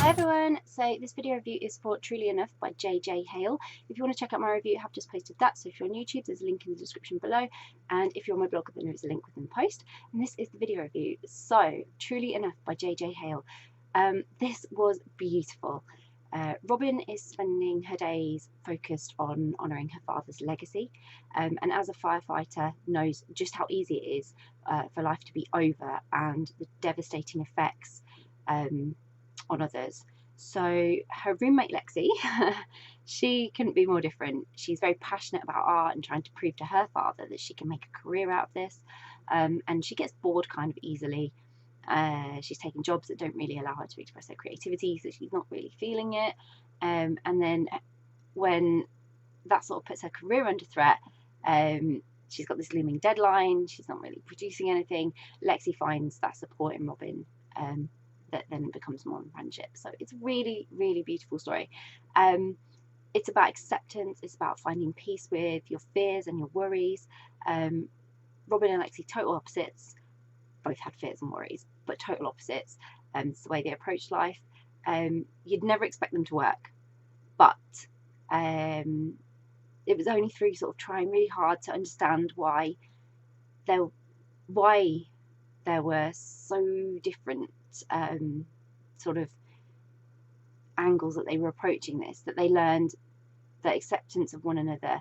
Hi everyone, so this video review is for Truly Enough by Hale. If you want to check out my review, I have just posted that, so if you're on YouTube there's a link in the description below, and if you're on my blog then there's a link within the post. And this is the video review. So, Truly Enough by Hale. This was beautiful. Robin is spending her days focused on honouring her father's legacy, and as a firefighter knows just how easy it is for life to be over and the devastating effects on others. So her roommate Lexi, she couldn't be more different. She's very passionate about art and trying to prove to her father that she can make a career out of this, and she gets bored kind of easily. She's taking jobs that don't really allow her to express her creativity, so she's not really feeling it. And then when that sort of puts her career under threat, she's got this looming deadline, she's not really producing anything. Lexi finds that support in Robin, that then becomes more than friendship. So it's a really, really beautiful story. It's about acceptance, it's about finding peace with your fears and your worries. Robin and Lexi, total opposites, both had fears and worries, but total opposites. It's the way they approach life. You'd never expect them to work, but it was only through sort of trying really hard to understand why there were so different sort of angles that they were approaching this, that they learned that acceptance of one another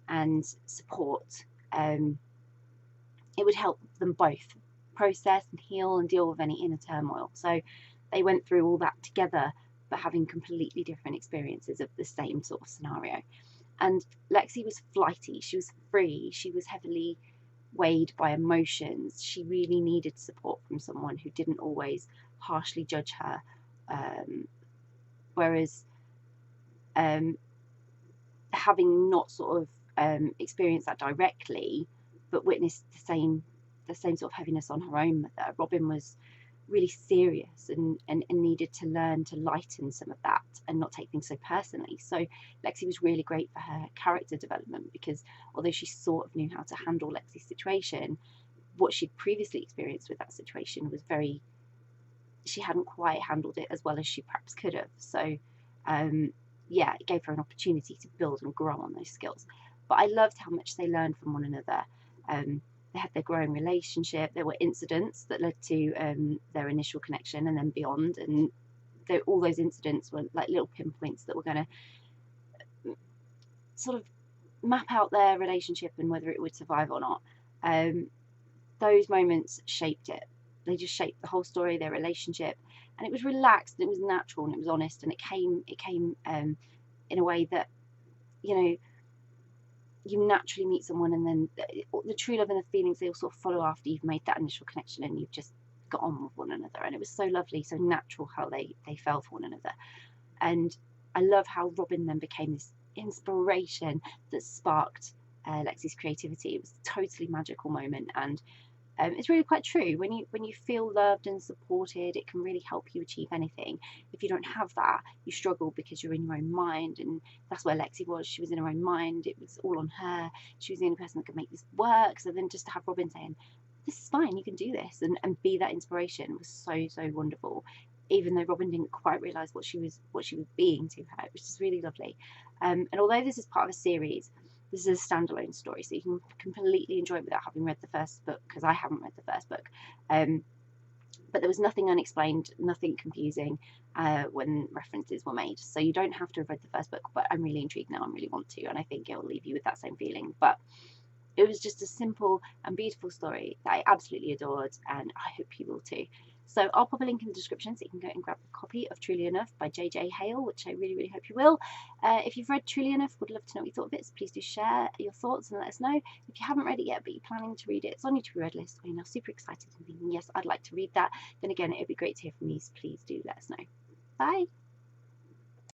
and support, it would help them both process and heal and deal with any inner turmoil. So they went through all that together, but having completely different experiences of the same sort of scenario. And Lexi was flighty, she was free, she was heavily weighed by emotions. She really needed support from someone who didn't always harshly judge her, whereas having not sort of experienced that directly, but witnessed the same sort of heaviness on her own mother, Robin was really serious and needed to learn to lighten some of that and not take things so personally. So Lexi was really great for her character development, because although she sort of knew how to handle Lexi's situation, what she'd previously experienced with that situation was she hadn't quite handled it as well as she perhaps could have. So yeah, it gave her an opportunity to build and grow on those skills. But I loved how much they learned from one another. They had their growing relationship. There were incidents that led to their initial connection and then beyond, and all those incidents were like little pinpoints that were going to sort of map out their relationship and whether it would survive or not. Those moments shaped it. They just shaped the whole story, their relationship, and it was relaxed, and it was natural, and it was honest, and it came in a way that, you know, you naturally meet someone, and then the true love and the feelings, they all sort of follow after you've made that initial connection and you've just got on with one another. And it was so lovely, so natural how they fell for one another. And I love how Robin then became this inspiration that sparked Lexi's creativity. It was a totally magical moment, and it's really quite true. When you feel loved and supported, it can really help you achieve anything. If you don't have that, you struggle because you're in your own mind, and that's where Lexi was. She was in her own mind. It was all on her. She was the only person that could make this work. So then just to have Robin saying, "This is fine, you can do this," and be that inspiration was so wonderful. Even though Robin didn't quite realise what she was being to her, which is really lovely. And although this is part of a series, this is a standalone story, so you can completely enjoy it without having read the first book, because I haven't read the first book. But there was nothing unexplained, nothing confusing when references were made. So you don't have to have read the first book, but I'm really intrigued now and really want to, and I think it will leave you with that same feeling. But it was just a simple and beautiful story that I absolutely adored, and I hope you will too. So I'll pop a link in the description so you can go and grab a copy of Truly Enough by Hale, which I really hope you will. If you've read Truly Enough, would love to know what you thought of it, so please do share your thoughts and let us know. If you haven't read it yet but you're planning to read it, it's on your to-be-read list, or you're now super excited and thinking, yes, I'd like to read that, then again, it would be great to hear from you, so please do let us know. Bye!